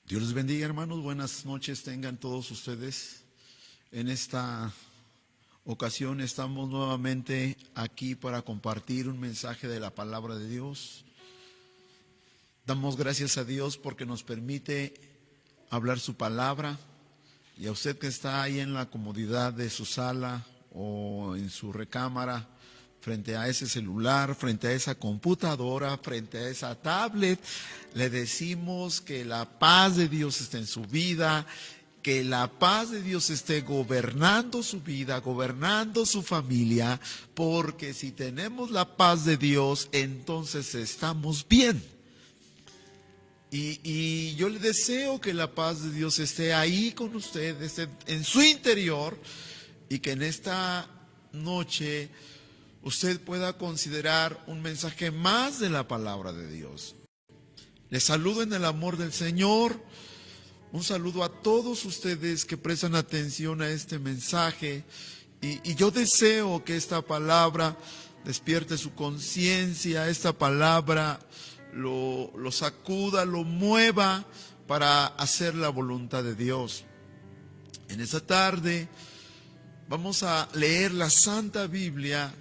Dios les bendiga, hermanos. Buenas noches tengan todos ustedes. En esta ocasión estamos nuevamente aquí para compartir un mensaje de la palabra de Dios. Damos gracias a Dios porque nos permite hablar su palabra. Y a usted que está ahí en la comodidad de su sala o en su recámara, frente a ese celular, frente a esa computadora, frente a esa tablet, le decimos que la paz de Dios esté en su vida, que la paz de Dios esté gobernando su vida, gobernando su familia, porque si tenemos la paz de Dios, entonces estamos bien. Y yo le deseo que la paz de Dios esté ahí con usted, esté en su interior, y que en esta noche usted pueda considerar un mensaje más de la palabra de Dios. Les saludo en el amor del Señor. Un saludo a todos ustedes que prestan atención a este mensaje. Y yo deseo que esta palabra despierte su conciencia, esta palabra lo sacuda, lo mueva para hacer la voluntad de Dios. En esta tarde vamos a leer la Santa Biblia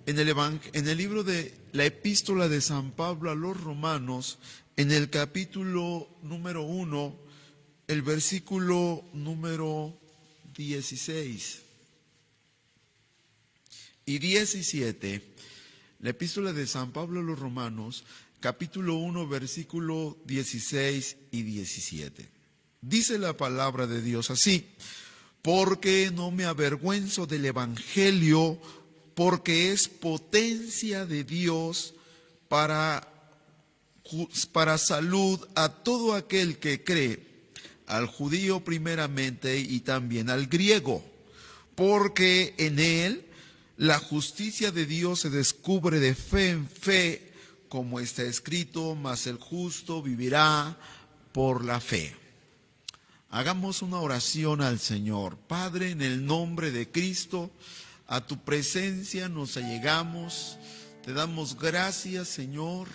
en el libro de la Epístola de San Pablo a los Romanos, en el capítulo número 1, el versículo número 16 y 17. La Epístola de San Pablo a los Romanos, capítulo 1, versículo 16 y 17. Dice la palabra de Dios así: porque no me avergüenzo del Evangelio, porque es potencia de Dios para salud a todo aquel que cree, al judío primeramente y también al griego, porque en él la justicia de Dios se descubre de fe en fe, como está escrito, mas el justo vivirá por la fe. Hagamos una oración al Señor. Padre, en el nombre de Cristo, a tu presencia nos allegamos. Te damos gracias, Señor.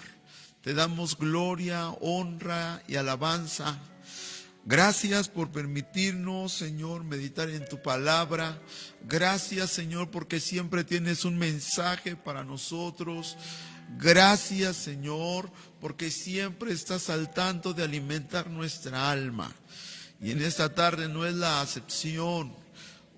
Te damos gloria, honra y alabanza. Gracias por permitirnos, Señor, meditar en tu palabra. Gracias, Señor, porque siempre tienes un mensaje para nosotros. Gracias, Señor, porque siempre estás al tanto de alimentar nuestra alma. Y en esta tarde no es la acepción.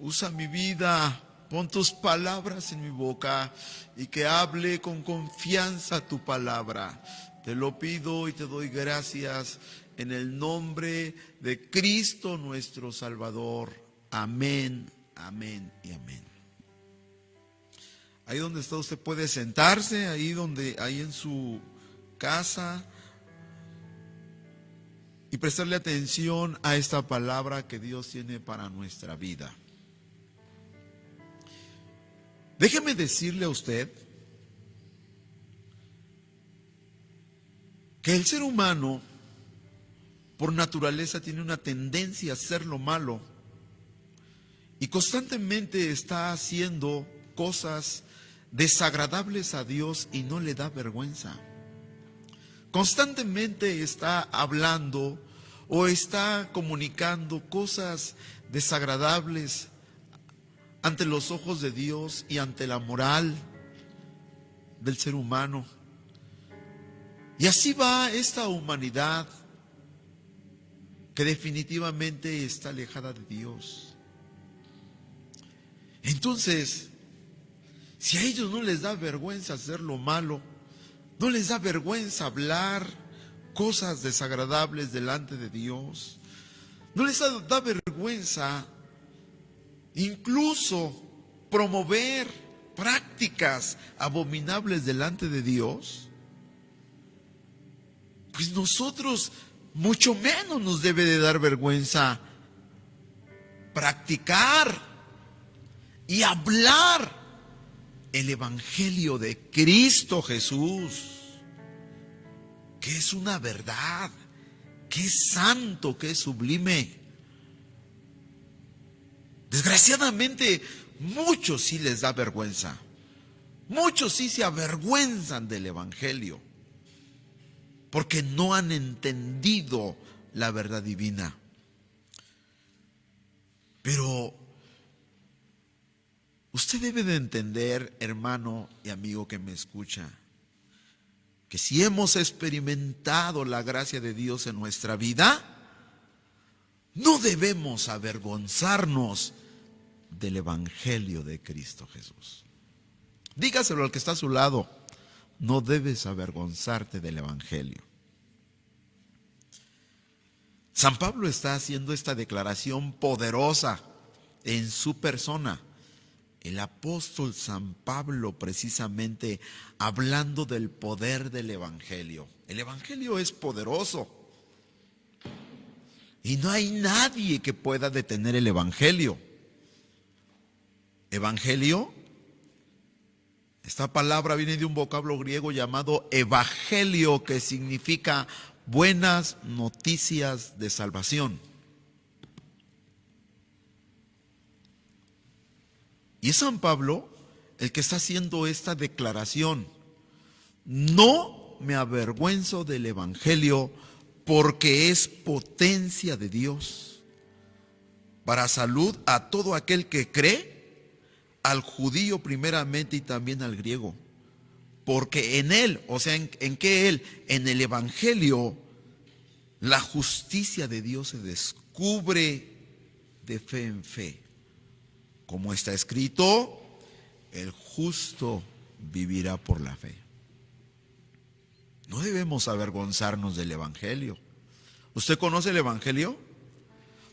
Usa mi vida, pon tus palabras en mi boca y que hable con confianza tu palabra. Te lo pido y te doy gracias en el nombre de Cristo nuestro Salvador. Amén, amén y amén. Ahí donde está usted puede sentarse, ahí en su casa, y prestarle atención a esta palabra que Dios tiene para nuestra vida. Déjeme decirle a usted que el ser humano por naturaleza tiene una tendencia a hacer lo malo y constantemente está haciendo cosas desagradables a Dios y no le da vergüenza. Constantemente está hablando o está comunicando cosas desagradables ante los ojos de Dios y ante la moral del ser humano. Y así va esta humanidad que definitivamente está alejada de Dios. Entonces, si a ellos no les da vergüenza hacer lo malo, no les da vergüenza hablar cosas desagradables delante de Dios, no les da vergüenza incluso promover prácticas abominables delante de Dios, pues nosotros mucho menos nos debe de dar vergüenza practicar y hablar el Evangelio de Cristo Jesús, que es una verdad, que es santo, que es sublime. Desgraciadamente, muchos sí les da vergüenza. Muchos sí se avergüenzan del Evangelio, porque no han entendido la verdad divina. Pero usted debe de entender, hermano y amigo que me escucha, que si hemos experimentado la gracia de Dios en nuestra vida, no debemos avergonzarnos del Evangelio de Cristo Jesús. Dígaselo al que está a su lado: no debes avergonzarte del Evangelio. San Pablo está haciendo esta declaración poderosa en su persona. El apóstol San Pablo, precisamente hablando del poder del Evangelio. El Evangelio es poderoso y no hay nadie que pueda detener el Evangelio. Evangelio, esta palabra viene de un vocablo griego llamado evangelio, que significa buenas noticias de salvación. Y es San Pablo el que está haciendo esta declaración: no me avergüenzo del Evangelio, porque es potencia de Dios para salud a todo aquel que cree, al judío primeramente y también al griego. Porque en él, o sea, ¿en qué él? En el Evangelio, la justicia de Dios se descubre de fe en fe. Como está escrito, el justo vivirá por la fe. No debemos avergonzarnos del Evangelio. ¿Usted conoce el Evangelio?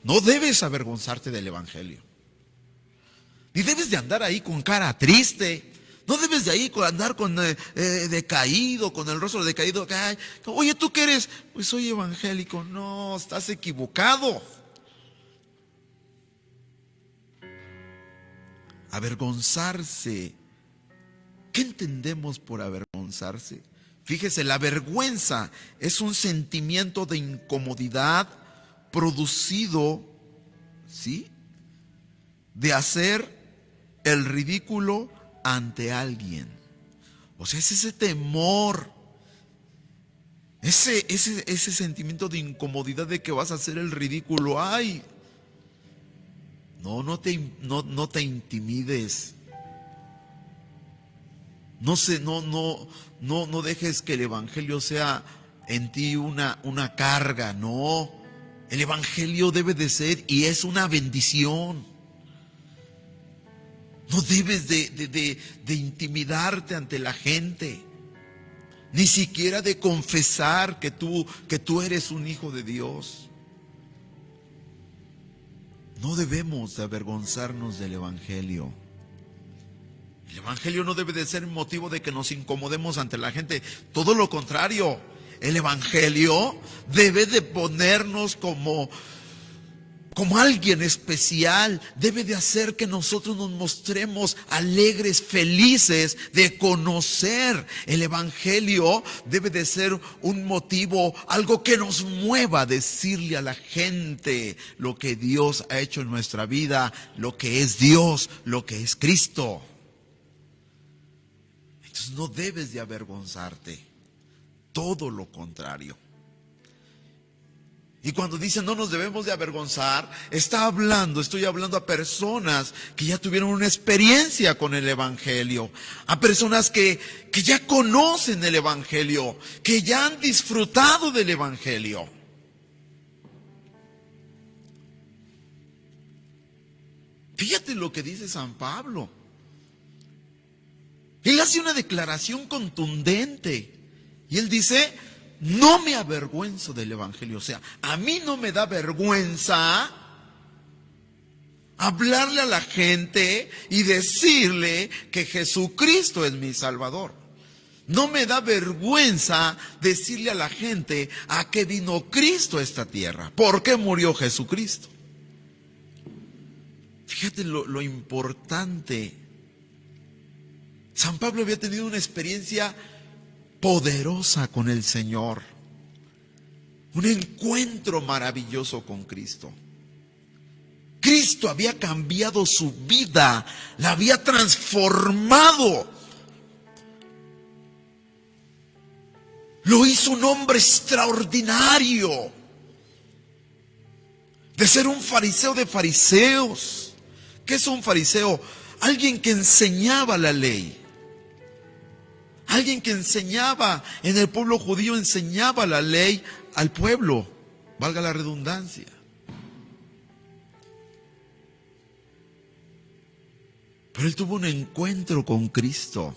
No debes avergonzarte del Evangelio. Ni debes de andar ahí con cara triste. No debes de ahí andar con decaído, con el rostro decaído. Ay, oye, ¿tú qué eres? Pues soy evangélico. No, estás equivocado. Avergonzarse. ¿Qué entendemos por avergonzarse? Fíjese, la vergüenza es un sentimiento de incomodidad producido, ¿sí?, de hacer el ridículo ante alguien. O sea, es ese temor, ese sentimiento de incomodidad de que vas a hacer el ridículo. Ay, no te intimides. No dejes que el Evangelio sea en ti una carga. No, el Evangelio debe de ser y es una bendición. No debes de intimidarte ante la gente, ni siquiera de confesar que tú eres un hijo de Dios. No debemos de avergonzarnos del Evangelio. El Evangelio no debe de ser motivo de que nos incomodemos ante la gente. Todo lo contrario, el Evangelio debe de ponernos como alguien especial. Debe de hacer que nosotros nos mostremos alegres, felices de conocer. El Evangelio debe de ser un motivo, algo que nos mueva a decirle a la gente lo que Dios ha hecho en nuestra vida, lo que es Dios, lo que es Cristo. Entonces no debes de avergonzarte, todo lo contrario. Y cuando dice no nos debemos de avergonzar, estoy hablando a personas que ya tuvieron una experiencia con el Evangelio, a personas que ya conocen el Evangelio, que ya han disfrutado del Evangelio. Fíjate lo que dice San Pablo. Él hace una declaración contundente y él dice: no me avergüenzo del Evangelio. O sea, a mí no me da vergüenza hablarle a la gente y decirle que Jesucristo es mi Salvador. No me da vergüenza decirle a la gente a qué vino Cristo a esta tierra, por qué murió Jesucristo. Fíjate lo importante. San Pablo había tenido una experiencia poderosa con el Señor, un encuentro maravilloso con Cristo. Cristo había cambiado su vida, la había transformado. Lo hizo un hombre extraordinario. de ser un fariseo de fariseos. ¿Qué es un fariseo? Alguien que enseñaba la ley. Alguien que enseñaba, en el pueblo judío enseñaba la ley al pueblo, valga la redundancia. Pero él tuvo un encuentro con Cristo.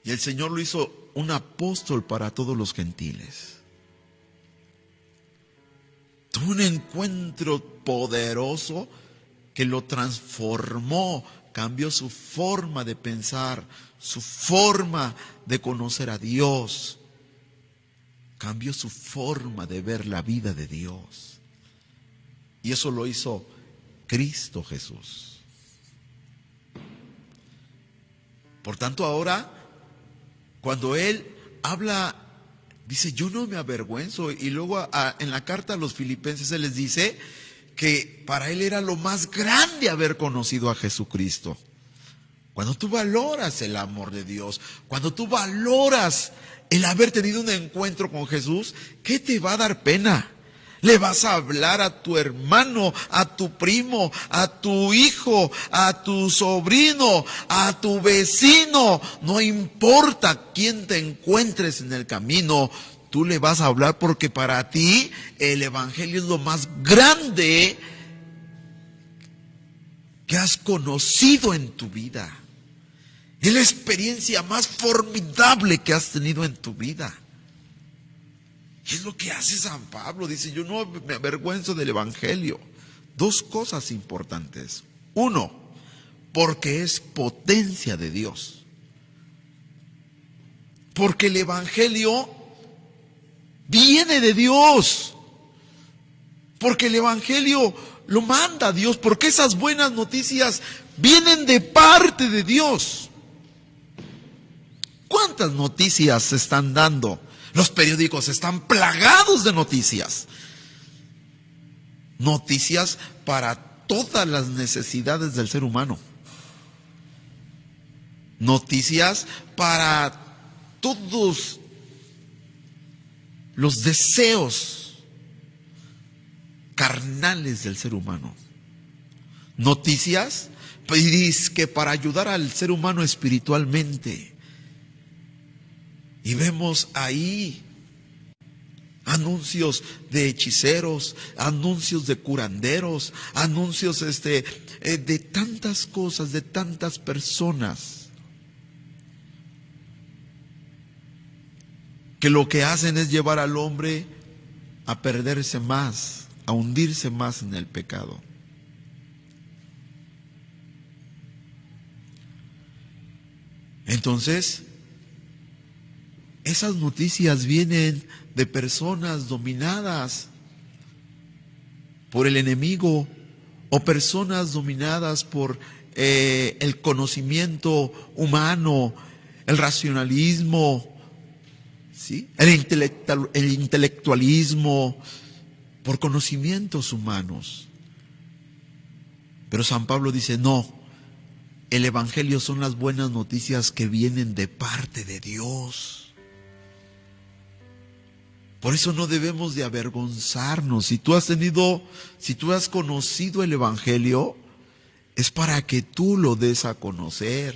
Y el Señor lo hizo un apóstol para todos los gentiles. Tuvo un encuentro poderoso que lo transformó, cambió su forma de pensar, su forma de conocer a Dios, cambió su forma de ver la vida de Dios. Y eso lo hizo Cristo Jesús. Por tanto, ahora, cuando Él habla, dice, yo no me avergüenzo. Y luego en la carta a los filipenses Él les dice que para Él era lo más grande haber conocido a Jesucristo. Cuando tú valoras el amor de Dios, cuando tú valoras el haber tenido un encuentro con Jesús, ¿qué te va a dar pena? Le vas a hablar a tu hermano, a tu primo, a tu hijo, a tu sobrino, a tu vecino. No importa quién te encuentres en el camino, tú le vas a hablar porque para ti el evangelio es lo más grande que has conocido en tu vida. Es la experiencia más formidable que has tenido en tu vida. Y es lo que hace San Pablo. Dice, yo no me avergüenzo del evangelio. Dos cosas importantes. Uno, porque es potencia de Dios. Porque el evangelio viene de Dios. Porque el evangelio lo manda Dios. Porque esas buenas noticias vienen de parte de Dios. ¿Cuántas noticias se están dando? Los periódicos están plagados de noticias. Noticias para todas las necesidades del ser humano. Noticias para todos los deseos carnales del ser humano. Noticias que para ayudar al ser humano espiritualmente. Y vemos ahí anuncios de hechiceros, anuncios de curanderos, anuncios de tantas cosas, de tantas personas, que lo que hacen es llevar al hombre a perderse más, a hundirse más en el pecado. Entonces, esas noticias vienen de personas dominadas por el enemigo o personas dominadas por el conocimiento humano, el racionalismo, ¿sí? el intelectualismo, por conocimientos humanos. Pero San Pablo dice, no, el evangelio son las buenas noticias que vienen de parte de Dios. Por eso no debemos de avergonzarnos. Si tú has conocido el evangelio, es para que tú lo des a conocer,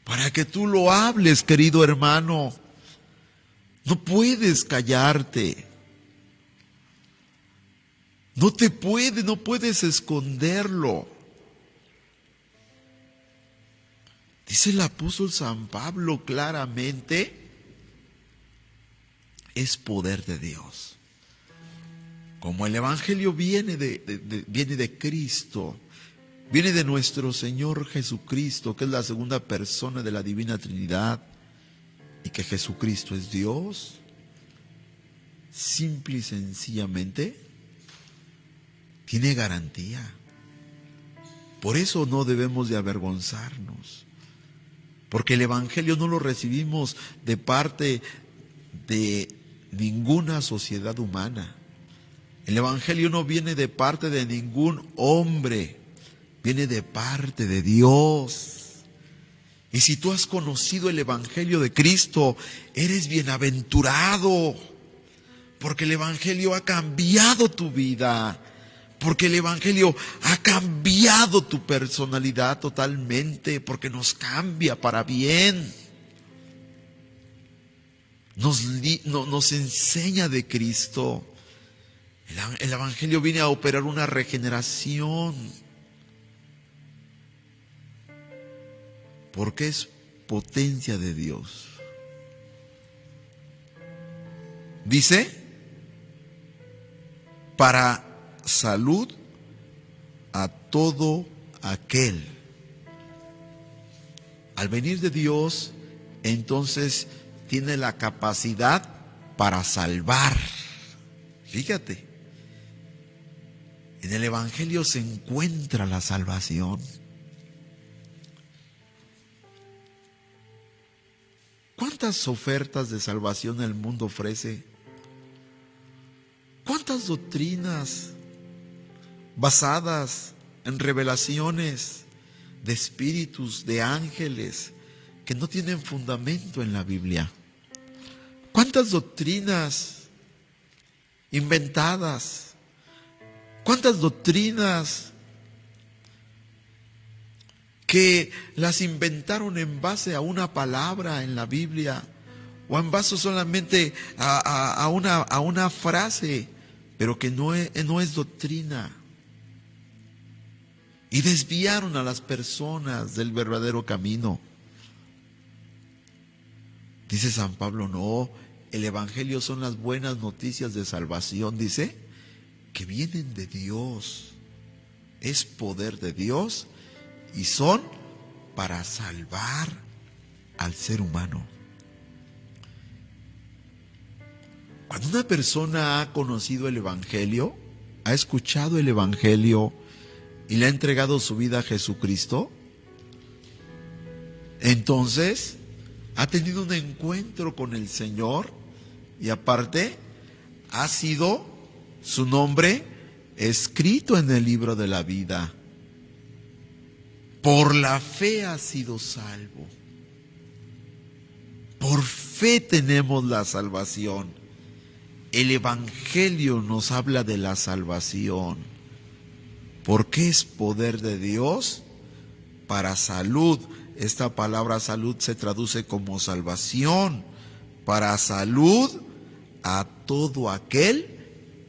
para que tú lo hables, querido hermano. No puedes callarte. No puedes esconderlo. Dice el apóstol San Pablo claramente, es poder de Dios. Como el evangelio viene de Cristo, viene de nuestro Señor Jesucristo, que es la segunda persona de la Divina Trinidad, y que Jesucristo es Dios, simple y sencillamente tiene garantía. Por eso no debemos de avergonzarnos, porque el evangelio no lo recibimos de parte de ninguna sociedad humana. El evangelio no viene de parte de ningún hombre, viene de parte de Dios. Y si tú has conocido el evangelio de Cristo, eres bienaventurado, porque el Evangelio ha cambiado tu vida, porque el Evangelio ha cambiado tu personalidad totalmente, porque nos cambia para bien. Nos enseña de Cristo. El Evangelio viene a operar una regeneración, porque es potencia de Dios. Dice, para salud a todo aquel. Al venir de Dios, entonces tiene la capacidad para salvar. Fíjate, en el Evangelio se encuentra la salvación. ¿Cuántas ofertas de salvación el mundo ofrece? ¿Cuántas doctrinas basadas en revelaciones de espíritus, de ángeles, que no tienen fundamento en la Biblia? ¿Cuántas doctrinas inventadas? ¿Cuántas doctrinas que las inventaron en base a una palabra en la Biblia o en base solamente a una frase, pero que no es doctrina? Y desviaron a las personas del verdadero camino. Dice San Pablo, no, el Evangelio son las buenas noticias de salvación, dice, que vienen de Dios, es poder de Dios y son para salvar al ser humano. Cuando una persona ha conocido el Evangelio, ha escuchado el Evangelio y le ha entregado su vida a Jesucristo, entonces ha tenido un encuentro con el Señor y aparte ha sido su nombre escrito en el libro de la vida. Por la fe ha sido salvo. Por fe tenemos la salvación. El Evangelio nos habla de la salvación, porque es poder de Dios para salud. Esta palabra salud se traduce como salvación, para salud a todo aquel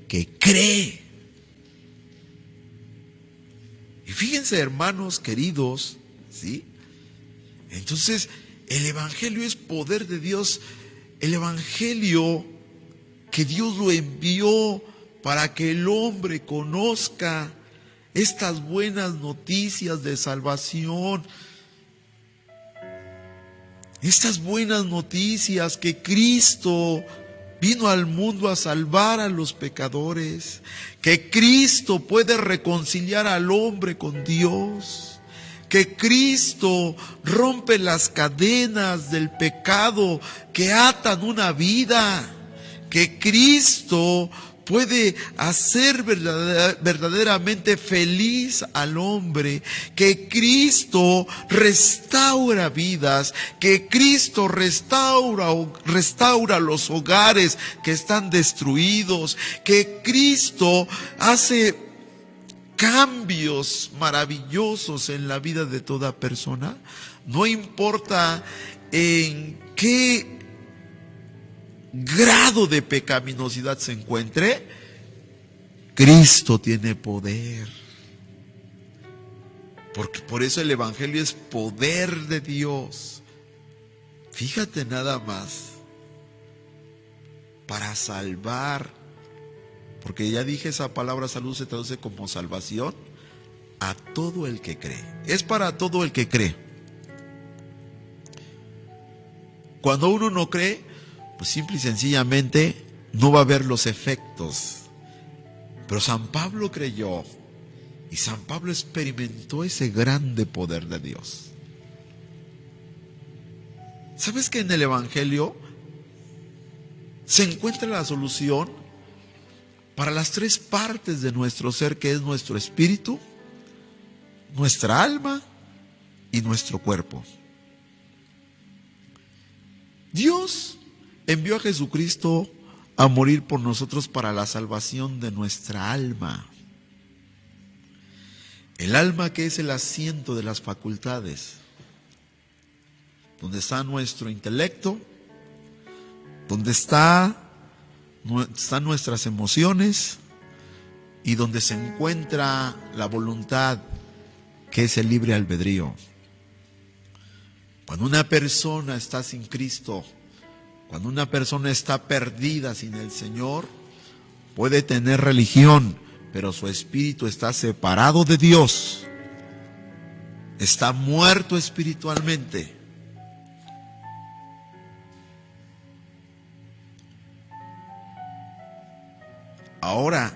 que cree. Y fíjense, hermanos queridos, ¿sí? Entonces, el Evangelio es poder de Dios. El Evangelio que Dios lo envió para que el hombre conozca estas buenas noticias de salvación. Estas buenas noticias que Cristo vino al mundo a salvar a los pecadores, que Cristo puede reconciliar al hombre con Dios, que Cristo rompe las cadenas del pecado que atan una vida, que Cristo puede hacer verdaderamente feliz al hombre, que Cristo restaura vidas, que Cristo restaura los hogares que están destruidos, que Cristo hace cambios maravillosos en la vida de toda persona. No importa en qué grado de pecaminosidad se encuentre, Cristo tiene poder. Porque por eso el Evangelio es poder de Dios. Fíjate nada más, para salvar, porque ya dije, esa palabra salud se traduce como salvación, a todo el que cree. Es para todo el que cree. Cuando uno no cree, pues simple y sencillamente no va a haber los efectos. Pero San Pablo creyó y San Pablo experimentó ese grande poder de Dios. ¿Sabes que en el Evangelio se encuentra la solución para las tres partes de nuestro ser, que es nuestro espíritu, nuestra alma y nuestro cuerpo? Dios envió a Jesucristo a morir por nosotros para la salvación de nuestra alma. El alma, que es el asiento de las facultades, donde está nuestro intelecto, donde están nuestras emociones y donde se encuentra la voluntad, que es el libre albedrío. Cuando una persona está sin Cristo, cuando una persona está perdida sin el Señor, puede tener religión, pero su espíritu está separado de Dios. Está muerto espiritualmente. Ahora,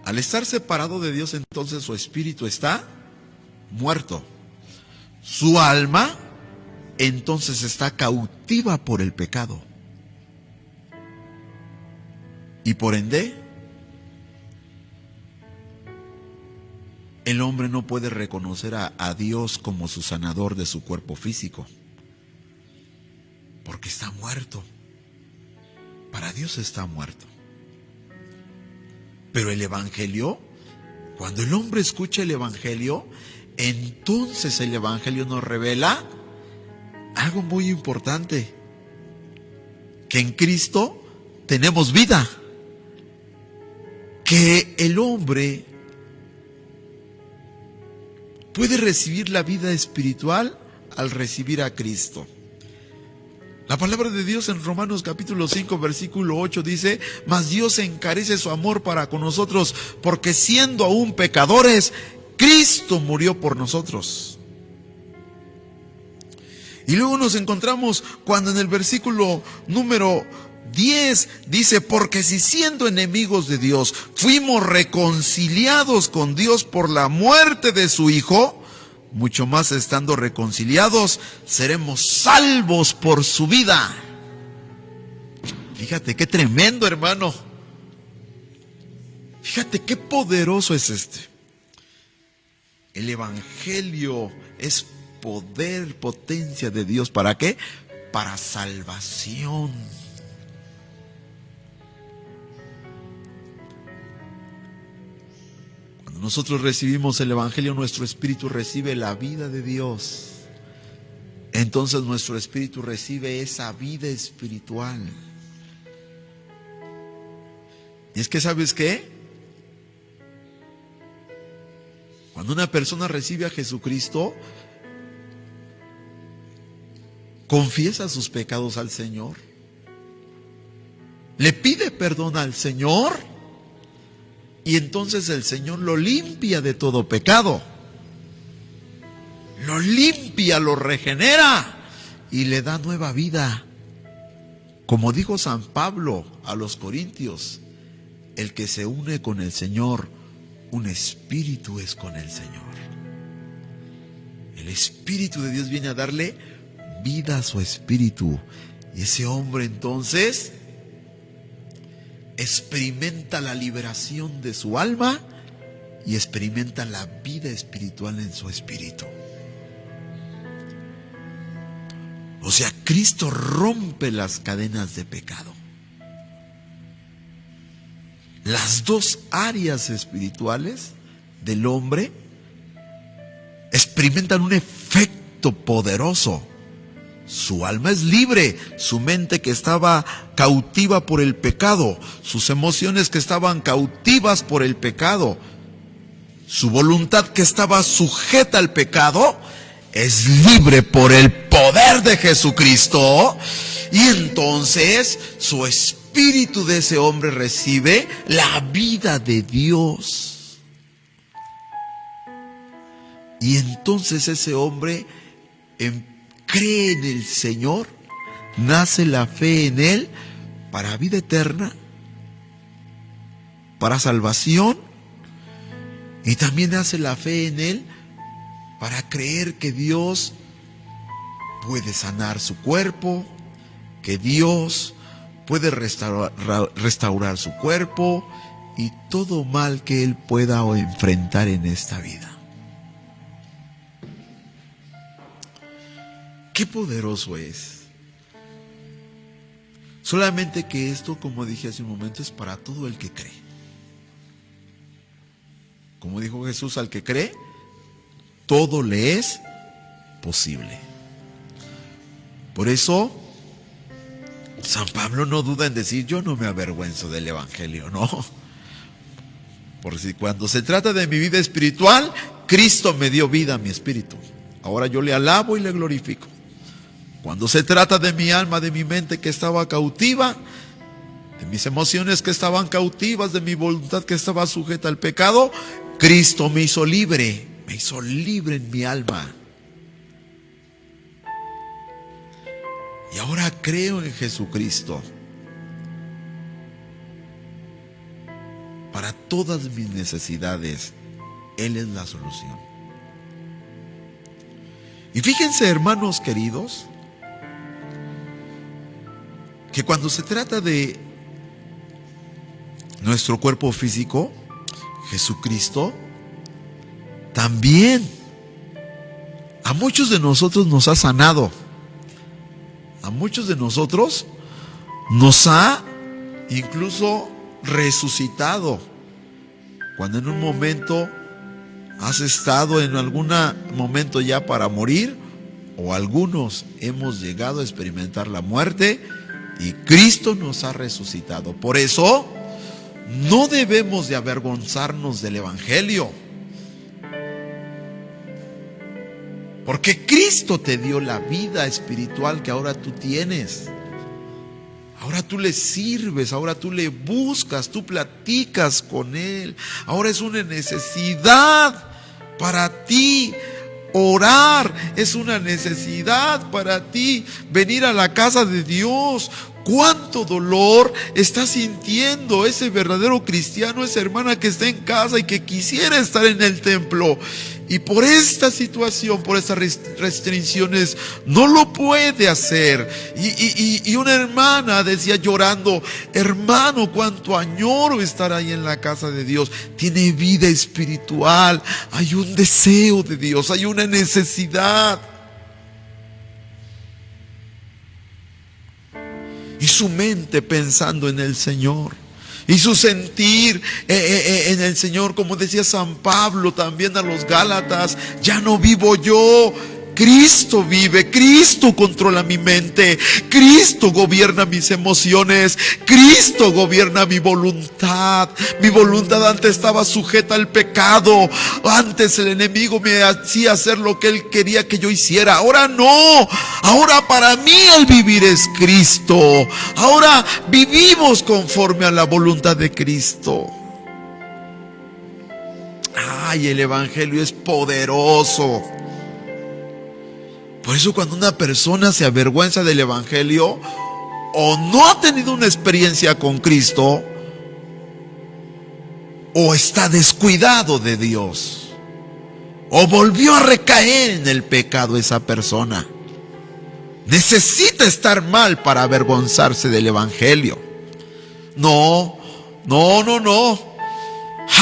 al estar separado de Dios, entonces su espíritu está muerto. Su alma entonces está cautiva por el pecado. Y por ende, el hombre no puede reconocer a Dios como su sanador de su cuerpo físico, porque está muerto. Para Dios está muerto. Pero el Evangelio, cuando el hombre escucha el Evangelio, entonces el Evangelio nos revela algo muy importante: que en Cristo tenemos vida, que el hombre puede recibir la vida espiritual al recibir a Cristo. La palabra de Dios en Romanos capítulo 5 versículo 8 dice: mas Dios encarece su amor para con nosotros, porque siendo aún pecadores, Cristo murió por nosotros. Y luego nos encontramos cuando en el versículo número 10 dice: porque si siendo enemigos de Dios fuimos reconciliados con Dios por la muerte de su Hijo, mucho más estando reconciliados seremos salvos por su vida. Fíjate qué tremendo, hermano. Fíjate qué poderoso es este. El Evangelio es poder, potencia de Dios. ¿Para qué? Para salvación. Cuando nosotros recibimos el Evangelio, nuestro espíritu recibe la vida de Dios. Entonces nuestro espíritu recibe esa vida espiritual. Y es que, ¿sabes qué? Cuando una persona recibe a Jesucristo, confiesa sus pecados al Señor, le pide perdón al Señor, y entonces el Señor lo limpia de todo pecado. Lo limpia, lo regenera y le da nueva vida. Como dijo San Pablo a los Corintios: el que se une con el Señor, un espíritu es con el Señor. El Espíritu de Dios viene a darle vida a su espíritu. Y ese hombre entonces experimenta la liberación de su alma y experimenta la vida espiritual en su espíritu. O sea, Cristo rompe las cadenas de pecado. Las dos áreas espirituales del hombre experimentan un efecto poderoso. Su alma es libre, su mente, que estaba cautiva por el pecado, sus emociones, que estaban cautivas por el pecado, su voluntad, que estaba sujeta al pecado, es libre por el poder de Jesucristo. Y entonces su espíritu de ese hombre recibe la vida de Dios. Y entonces ese hombre cree en el Señor, nace la fe en Él para vida eterna, para salvación, y también nace la fe en Él para creer que Dios puede sanar su cuerpo, que Dios puede restaurar su cuerpo y todo mal que él pueda enfrentar en esta vida. Qué poderoso es. Solamente que esto, como dije hace un momento, es para todo el que cree. Como dijo Jesús, al que cree, todo le es posible. Por eso, San Pablo no duda en decir: yo no me avergüenzo del Evangelio, no. Por si cuando se trata de mi vida espiritual, Cristo me dio vida a mi espíritu. Ahora yo le alabo y le glorifico. Cuando se trata de mi alma, de mi mente que estaba cautiva, de mis emociones que estaban cautivas, de mi voluntad que estaba sujeta al pecado, Cristo me hizo libre en mi alma. Y ahora creo en Jesucristo para todas mis necesidades. Él es la solución. Y fíjense, hermanos queridos, que cuando se trata de nuestro cuerpo físico, Jesucristo también a muchos de nosotros nos ha sanado. A muchos de nosotros nos ha incluso resucitado. Cuando en un momento has estado en algún momento ya para morir, o algunos hemos llegado a experimentar la muerte, y Cristo nos ha resucitado. Por eso no debemos de avergonzarnos del Evangelio, porque Cristo te dio la vida espiritual que ahora tú tienes. Ahora tú le sirves, ahora tú le buscas, tú platicas con Él. Ahora es una necesidad para ti orar, es una necesidad para ti venir a la casa de Dios. ¿Cuánto dolor está sintiendo ese verdadero cristiano, esa hermana que está en casa y que quisiera estar en el templo? Y por esta situación, por estas restricciones, no lo puede hacer. Y una hermana decía llorando: hermano, cuánto añoro estar ahí en la casa de Dios. Tiene vida espiritual, hay un deseo de Dios, hay una necesidad. Y su mente pensando en el Señor, y su sentir en el Señor, como decía San Pablo también a los Gálatas: ya no vivo yo, Cristo vive, Cristo controla mi mente, Cristo gobierna mis emociones, Cristo gobierna mi voluntad. Mi voluntad antes estaba sujeta al pecado, antes el enemigo me hacía hacer lo que él quería que yo hiciera. Ahora no, ahora para mí el vivir es Cristo. Ahora vivimos conforme a la voluntad de Cristo. Ay, el Evangelio es poderoso. Por eso cuando una persona se avergüenza del Evangelio, o no ha tenido una experiencia con Cristo, o está descuidado de Dios, o volvió a recaer en el pecado esa persona. Necesita estar mal para avergonzarse del Evangelio. No.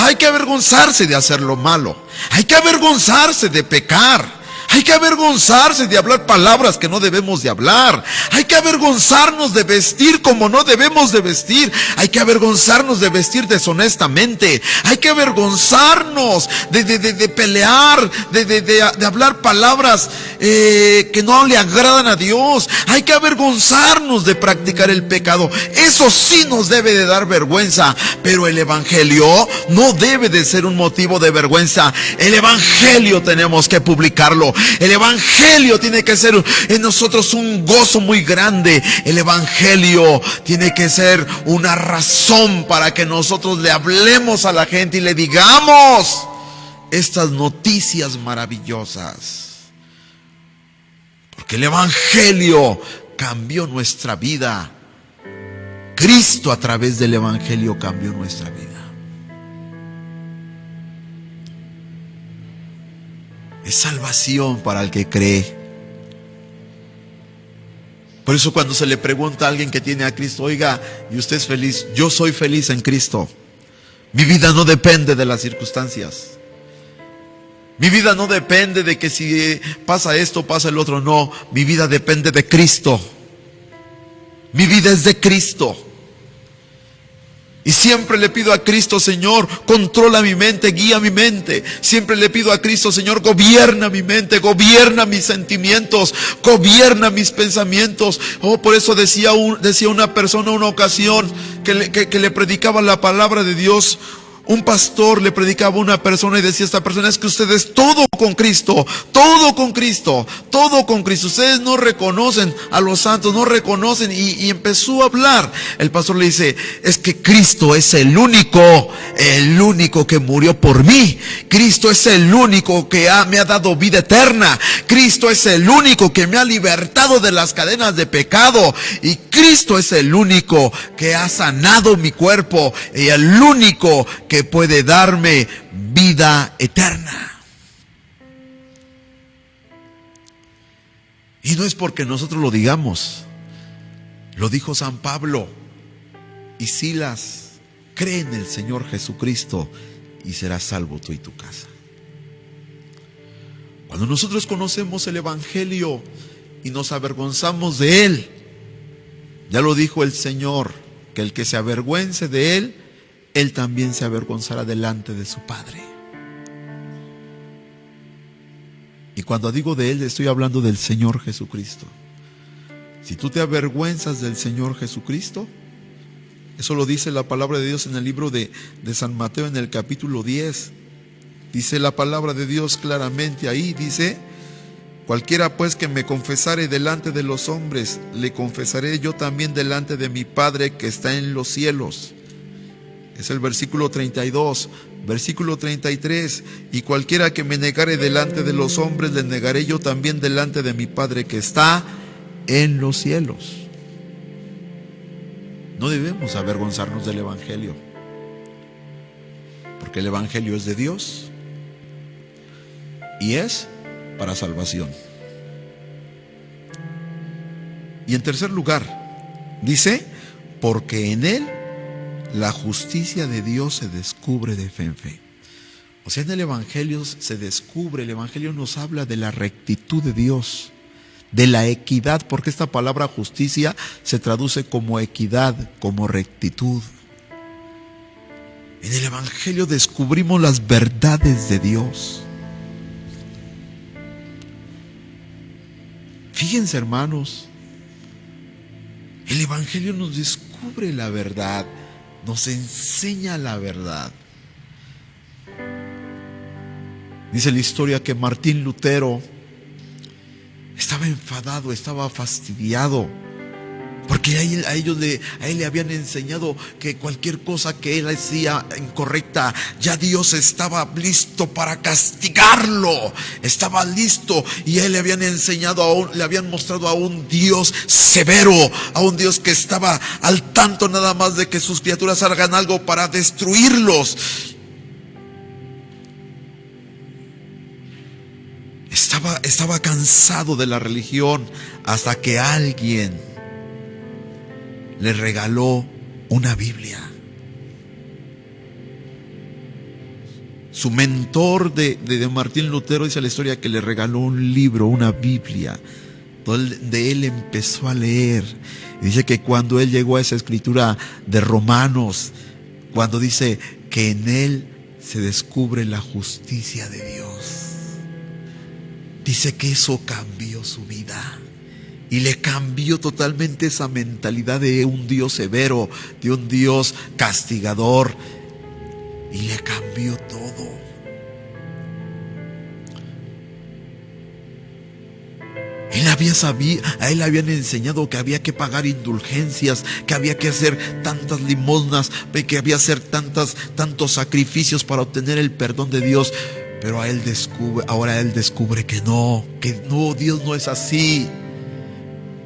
Hay que avergonzarse de hacer lo malo. Hay que avergonzarse de pecar. Hay que avergonzarse de hablar palabras que no debemos de hablar. Hay que avergonzarnos de vestir como no debemos de vestir. Hay que avergonzarnos de vestir deshonestamente. Hay que avergonzarnos de pelear, de hablar palabras que no le agradan a Dios. Hay que avergonzarnos de practicar el pecado. Eso sí nos debe de dar vergüenza. Pero el Evangelio no debe de ser un motivo de vergüenza. El Evangelio tenemos que publicarlo. El Evangelio tiene que ser en nosotros un gozo muy grande. El Evangelio tiene que ser una razón para que nosotros le hablemos a la gente y le digamos estas noticias maravillosas. Porque el Evangelio cambió nuestra vida. Cristo a través del Evangelio cambió nuestra vida. Es salvación para el que cree. Por eso cuando se le pregunta a alguien que tiene a Cristo: oiga, ¿y usted es feliz? Yo soy feliz en Cristo. Mi vida no depende de las circunstancias. Mi vida no depende de que si pasa esto, pasa el otro. No, mi vida depende de Cristo. Mi vida es de Cristo. Y siempre le pido a Cristo, Señor, controla mi mente, guía mi mente. Siempre le pido a Cristo, Señor, gobierna mi mente, gobierna mis sentimientos, gobierna mis pensamientos. Oh, por eso decía una persona una ocasión que le predicaba la palabra de Dios. Un pastor le predicaba a una persona y decía a esta persona: es que ustedes todo con Cristo, todo con Cristo, todo con Cristo. Ustedes no reconocen a los santos, no reconocen. Y empezó a hablar. El pastor le dice: es que Cristo es el único que murió por mí. Cristo es el único que me ha dado vida eterna. Cristo es el único que me ha libertado de las cadenas de pecado. Y Cristo es el único que ha sanado mi cuerpo y el único que puede darme vida eterna. Y no es porque nosotros lo digamos, lo dijo San Pablo y Silas: cree en el Señor Jesucristo y serás salvo tú y tu casa. Cuando nosotros conocemos el Evangelio y nos avergonzamos de él, ya lo dijo el Señor, que el que se avergüence de él, él también se avergonzará delante de su Padre. Y cuando digo de él, estoy hablando del Señor Jesucristo. Si tú te avergüenzas del Señor Jesucristo, eso lo dice la palabra de Dios en el libro de San Mateo, en el capítulo 10. Dice la palabra de Dios claramente ahí, dice: cualquiera pues que me confesare delante de los hombres, le confesaré yo también delante de mi Padre que está en los cielos. Es el versículo 32, versículo 33. Y cualquiera que me negare delante de los hombres, le negaré yo también delante de mi Padre que está en los cielos. No debemos avergonzarnos del Evangelio, porque el Evangelio es de Dios y es para salvación. Y en tercer lugar, dice: porque en él la justicia de Dios se descubre de fe en fe. O sea, en el Evangelio se descubre, el Evangelio nos habla de la rectitud de Dios, de la equidad, porque esta palabra justicia se traduce como equidad, como rectitud. En el Evangelio descubrimos las verdades de Dios. Fíjense, hermanos, el Evangelio nos descubre la verdad, nos enseña la verdad. Dice la historia que Martín Lutero estaba enfadado, estaba fastidiado, porque a él le habían enseñado que cualquier cosa que él hacía incorrecta, ya Dios estaba listo para castigarlo, estaba listo. Y a él le habían mostrado a un Dios severo, a un Dios que estaba al tanto nada más de que sus criaturas hagan algo para destruirlos. Estaba cansado de la religión, hasta que alguien le regaló una Biblia. Su mentor de Martín Lutero, dice la historia, que le regaló un libro, una Biblia, donde él empezó a leer. Y dice que cuando él llegó a esa escritura de Romanos, cuando dice que en él se descubre la justicia de Dios, dice que eso cambió su vida. Y le cambió totalmente esa mentalidad de un Dios severo, de un Dios castigador. Y le cambió todo. A él habían enseñado que había que pagar indulgencias, que había que hacer tantas limosnas, que había que hacer tantos sacrificios para obtener el perdón de Dios. Pero ahora él descubre que no, Dios no es así.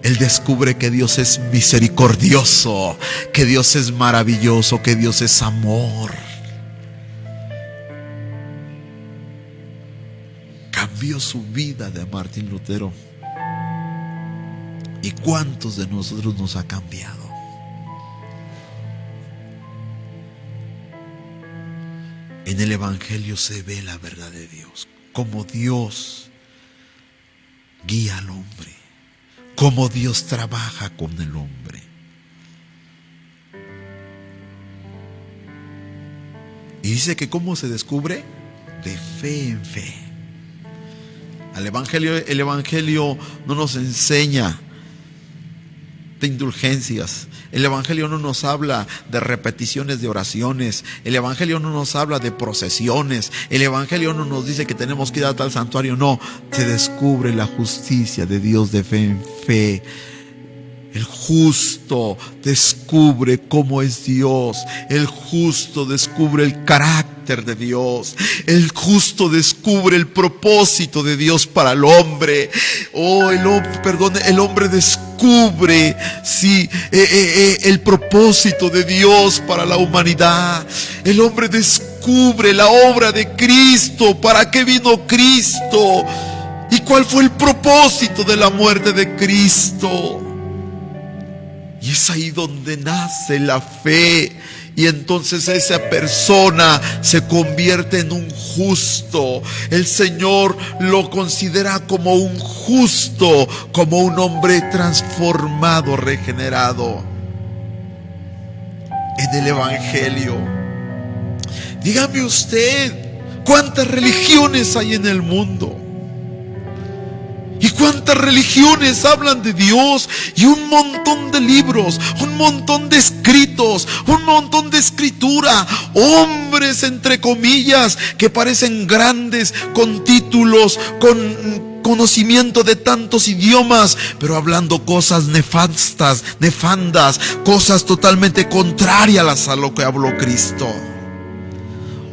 Él descubre que Dios es misericordioso, que Dios es maravilloso, que Dios es amor. Cambió su vida de Martín Lutero. ¿Y cuántos de nosotros nos ha cambiado? En el Evangelio se ve la verdad de Dios, cómo Dios guía al hombre, cómo Dios trabaja con el hombre. Y dice que ¿cómo se descubre? De fe en fe. El Evangelio no nos enseña de indulgencias. El Evangelio no nos habla de repeticiones de oraciones. El Evangelio no nos habla de procesiones. El Evangelio no nos dice que tenemos que ir a tal santuario. No, se descubre la justicia de Dios de fe en fe. El justo descubre cómo es Dios. El justo descubre el carácter de Dios. El justo descubre el propósito de Dios para el hombre. El hombre descubre el propósito de Dios para la humanidad. El hombre descubre la obra de Cristo. ¿Para qué vino Cristo? ¿Y cuál fue el propósito de la muerte de Cristo? Y es ahí donde nace la fe. Y entonces esa persona se convierte en un justo. El Señor lo considera como un justo, como un hombre transformado, regenerado. En el Evangelio. Dígame usted, ¿cuántas religiones hay en el mundo? ¿Y cuántas religiones hablan de Dios? Y un montón de libros, un montón de escritos, un montón de escritura. Hombres, entre comillas, que parecen grandes, con títulos, con conocimiento de tantos idiomas, pero hablando cosas nefandas, cosas totalmente contrarias a lo que habló Cristo.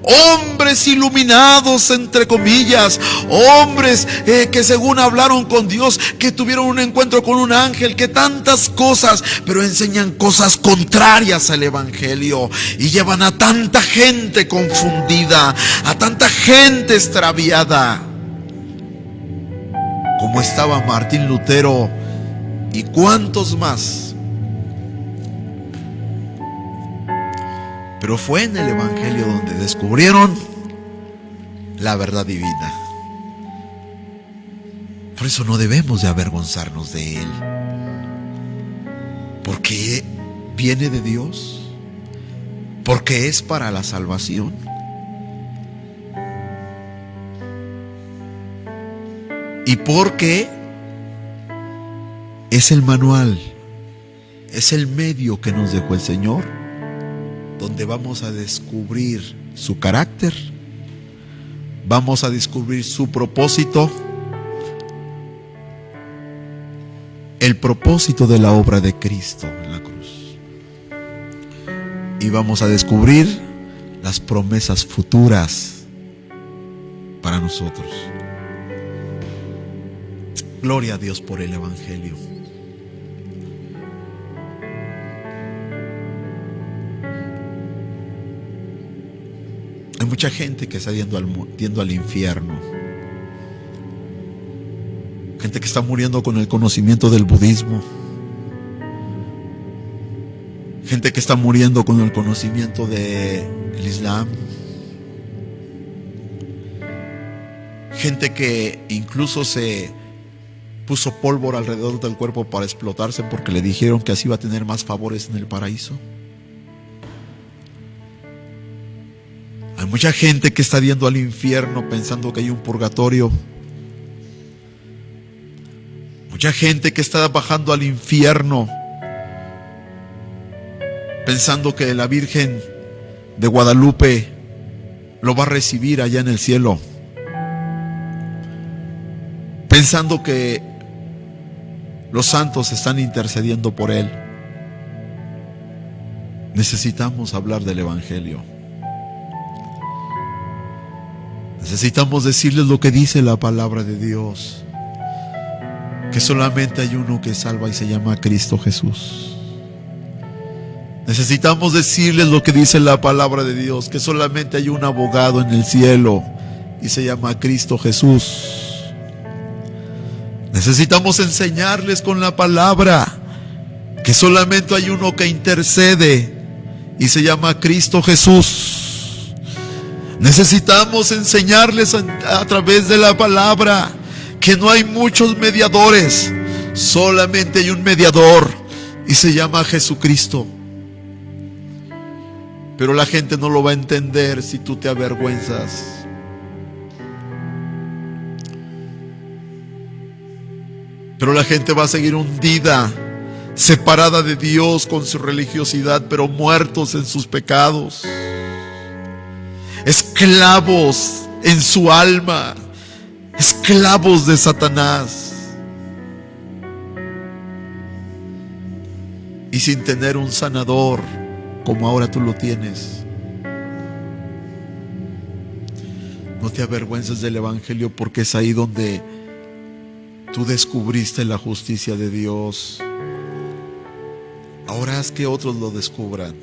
Hombres iluminados, entre comillas, hombres que según hablaron con Dios, que tuvieron un encuentro con un ángel, que tantas cosas, pero enseñan cosas contrarias al Evangelio y llevan a tanta gente confundida, a tanta gente extraviada, como estaba Martín Lutero y cuántos más. Pero fue en el Evangelio donde descubrieron la verdad divina. Por eso no debemos de avergonzarnos de Él, porque viene de Dios, porque es para la salvación. Y porque es el manual, es el medio que nos dejó el Señor, donde vamos a descubrir su carácter, vamos a descubrir su propósito, el propósito de la obra de Cristo en la cruz, y vamos a descubrir las promesas futuras para nosotros. Gloria a Dios por el Evangelio. Hay mucha gente que está yendo al infierno. Gente que está muriendo con el conocimiento del budismo. Gente que está muriendo con el conocimiento del Islam. Gente que incluso se puso pólvora alrededor del cuerpo para explotarse porque le dijeron que así iba a tener más favores en el paraíso. Hay mucha gente que está yendo al infierno pensando que hay un purgatorio. Mucha gente que está bajando al infierno pensando que la Virgen de Guadalupe lo va a recibir allá en el cielo. Pensando que los santos están intercediendo por él. Necesitamos hablar del Evangelio. Necesitamos decirles lo que dice la palabra de Dios, que solamente hay uno que salva y se llama Cristo Jesús. Necesitamos decirles lo que dice la palabra de Dios, que solamente hay un abogado en el cielo y se llama Cristo Jesús. Necesitamos enseñarles con la palabra que solamente hay uno que intercede y se llama Cristo Jesús. Necesitamos enseñarles a través de la palabra que no hay muchos mediadores, solamente hay un mediador y se llama Jesucristo. Pero la gente no lo va a entender si tú te avergüenzas. Pero la gente va a seguir hundida, separada de Dios con su religiosidad, pero muertos en sus pecados, esclavos en su alma, esclavos de Satanás, y sin tener un sanador como ahora tú lo tienes. No te avergüences del Evangelio, porque es ahí donde tú descubriste la justicia de Dios. Ahora haz que otros lo descubran.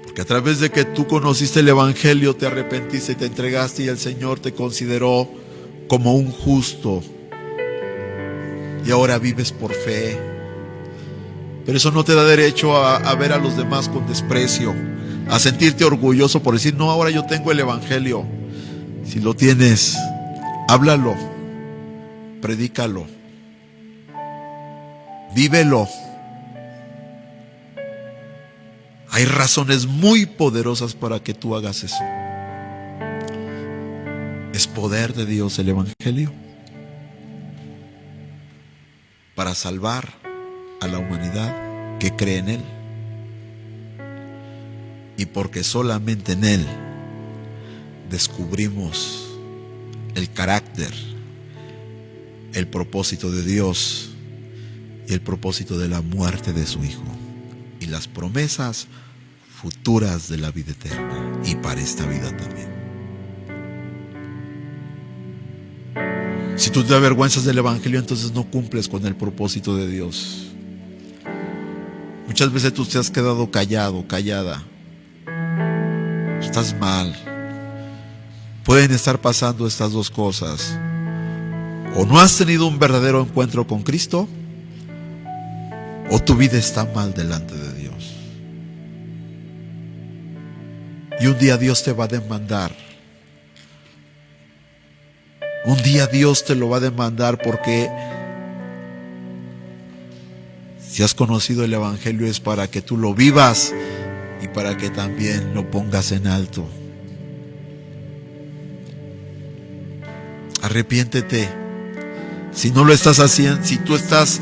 Porque a través de que tú conociste el Evangelio, te arrepentiste y te entregaste, y el Señor te consideró como un justo. Y ahora vives por fe. Pero eso no te da derecho a ver a los demás con desprecio, a sentirte orgulloso por decir, no, ahora yo tengo el Evangelio. Si lo tienes, háblalo, predícalo, vívelo. Hay razones muy poderosas para que tú hagas eso. Es poder de Dios el Evangelio para salvar a la humanidad que cree en Él. Y porque solamente en Él descubrimos el carácter, el propósito de Dios y el propósito de la muerte de su Hijo y las promesas futuras de la vida eterna y para esta vida también. Si tú te avergüenzas del Evangelio, entonces no cumples con el propósito de Dios. Muchas veces tú te has quedado callado, callada. Estás mal. Pueden estar pasando estas dos cosas. O no has tenido un verdadero encuentro con Cristo, o tu vida está mal delante de Dios. Y un día Dios te va a demandar. Un día Dios te lo va a demandar, porque si has conocido el Evangelio es para que tú lo vivas y para que también lo pongas en alto. Arrepiéntete. Si no lo estás haciendo, si tú estás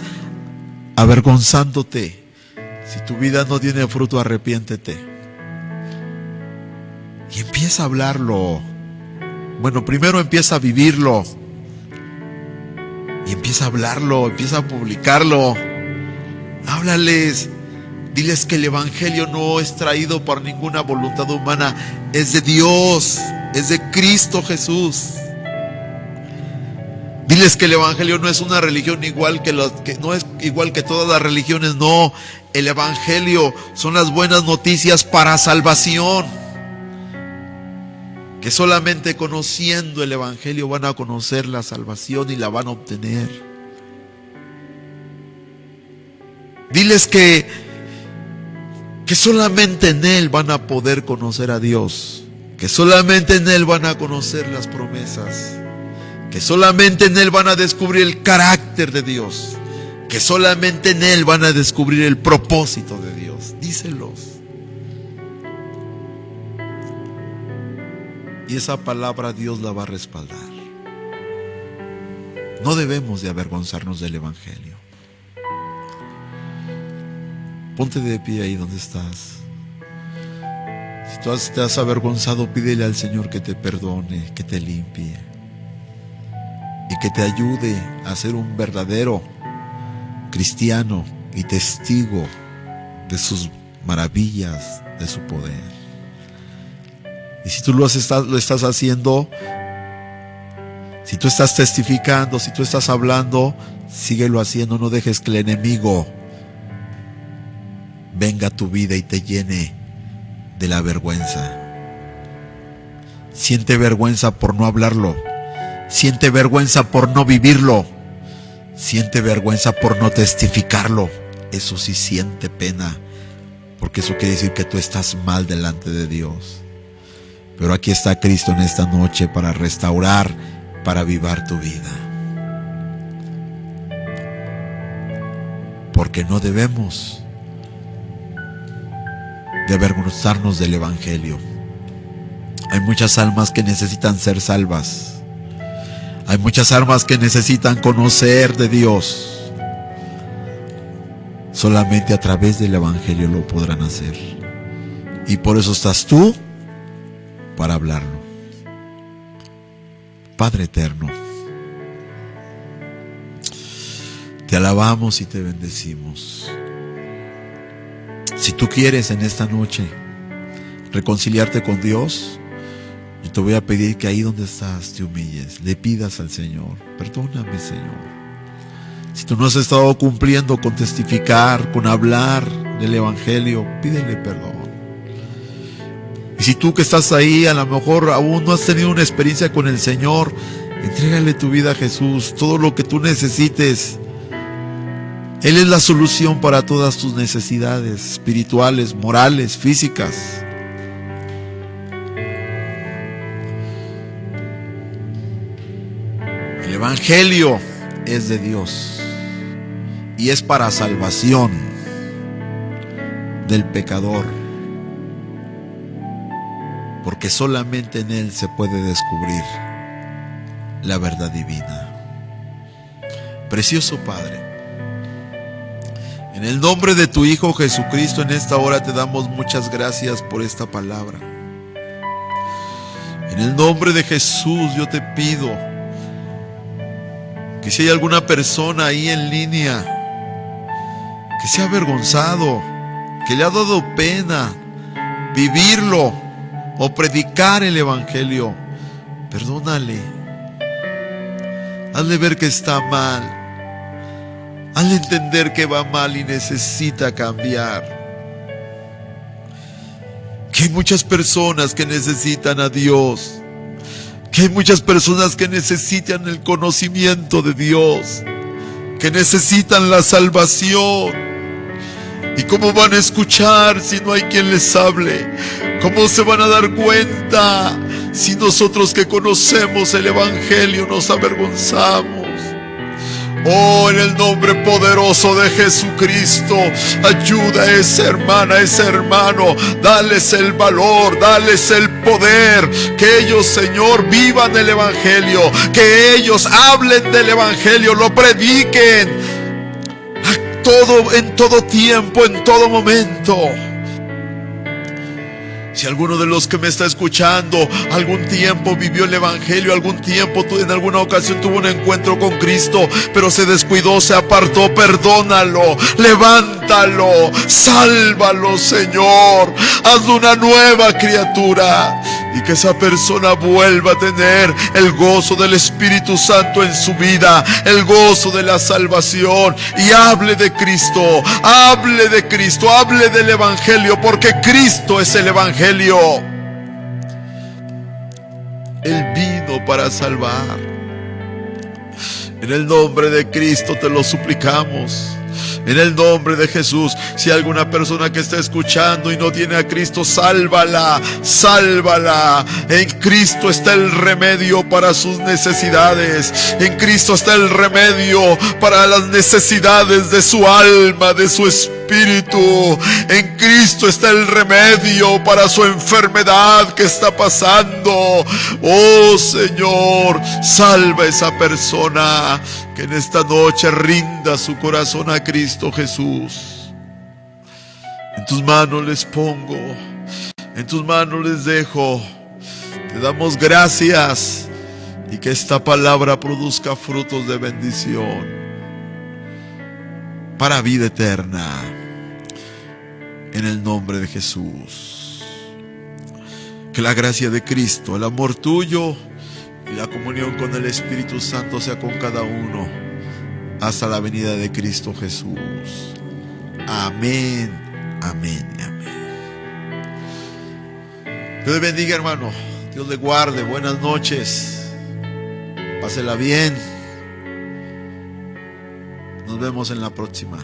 avergonzándote, si tu vida no tiene fruto, arrepiéntete. Y empieza a hablarlo. Bueno, primero empieza a vivirlo. Y empieza a hablarlo, empieza a publicarlo. Háblales. Diles que el Evangelio no es traído por ninguna voluntad humana, es de Dios, es de Cristo Jesús. Diles que el Evangelio no es una religión igual que no es igual que todas las religiones, no. El Evangelio son las buenas noticias para salvación, que solamente conociendo el Evangelio van a conocer la salvación y la van a obtener. Diles que solamente en Él van a poder conocer a Dios, que solamente en Él van a conocer las promesas, que solamente en Él van a descubrir el carácter de Dios, que solamente en Él van a descubrir el propósito de Dios. Díselos. Y esa palabra Dios la va a respaldar. No debemos de avergonzarnos del Evangelio. Ponte de pie ahí donde estás. Si tú te has avergonzado, pídele al Señor que te perdone, que te limpie y que te ayude a ser un verdadero cristiano y testigo de sus maravillas, de su poder. Y si tú lo estás haciendo, si tú estás testificando, si tú estás hablando, síguelo haciendo. No dejes que el enemigo venga a tu vida y te llene de la vergüenza. Siente vergüenza por no hablarlo. Siente vergüenza por no vivirlo. Siente vergüenza por no testificarlo. Eso sí, siente pena, porque eso quiere decir que tú estás mal delante de Dios. Pero aquí está Cristo en esta noche para restaurar, para avivar tu vida. Porque no debemos de avergonzarnos del Evangelio. Hay muchas almas que necesitan ser salvas. Hay muchas almas que necesitan conocer de Dios. Solamente a través del Evangelio lo podrán hacer. Y por eso estás tú para hablarlo. Padre eterno, te alabamos y te bendecimos. Si tú quieres en esta noche reconciliarte con Dios, yo te voy a pedir que ahí donde estás te humilles, le pidas al Señor: perdóname, Señor. Si tú no has estado cumpliendo con testificar, con hablar del Evangelio, pídele perdón. Y si tú que estás ahí, a lo mejor aún no has tenido una experiencia con el Señor, entrégale tu vida a Jesús, todo lo que tú necesites. Él es la solución para todas tus necesidades espirituales, morales, físicas. El Evangelio es de Dios y es para salvación del pecador, porque solamente en Él se puede descubrir la verdad divina. Precioso Padre, en el nombre de tu Hijo Jesucristo, en esta hora te damos muchas gracias por esta palabra. En el nombre de Jesús yo te pido que si hay alguna persona ahí en línea que se ha avergonzado, que le ha dado pena vivirlo o predicar el Evangelio, perdónale. Hazle ver que está mal. Hazle entender que va mal y necesita cambiar. Que hay muchas personas que necesitan a Dios. Que hay muchas personas que necesitan el conocimiento de Dios. Que necesitan la salvación. ¿Y cómo van a escuchar si no hay quien les hable? ¿Cómo se van a dar cuenta si nosotros que conocemos el Evangelio nos avergonzamos? Oh, en el nombre poderoso de Jesucristo, ayuda a esa hermana, a ese hermano, dales el valor, dales el poder, que ellos, Señor, vivan el Evangelio, que ellos hablen del Evangelio, lo prediquen en todo tiempo, en todo momento. Si alguno de los que me está escuchando algún tiempo vivió el Evangelio, algún tiempo en alguna ocasión tuvo un encuentro con Cristo, pero se descuidó, se apartó, perdónalo, levántalo, sálvalo, Señor, hazlo una nueva criatura, y que esa persona vuelva a tener el gozo del Espíritu Santo en su vida, el gozo de la salvación, y hable de Cristo, hable de Cristo, hable del Evangelio, porque Cristo es el Evangelio. Él vino para salvar. En el nombre de Cristo te lo suplicamos. En el nombre de Jesús, si hay alguna persona que está escuchando y no tiene a Cristo, sálvala, sálvala. En Cristo está el remedio para sus necesidades. En Cristo está el remedio para las necesidades de su alma, de su espíritu. En Cristo está el remedio para su enfermedad que está pasando. Oh Señor, salva a esa persona que en esta noche rinda su corazón a Cristo Jesús. En tus manos les pongo, en tus manos les dejo. Te damos gracias, y que esta palabra produzca frutos de bendición para vida eterna. En el nombre de Jesús. Que la gracia de Cristo, el amor tuyo y la comunión con el Espíritu Santo sea con cada uno hasta la venida de Cristo Jesús. Amén, amén, amén. Dios le bendiga, hermano. Dios le guarde. Buenas noches. Pásela bien. Nos vemos en la próxima.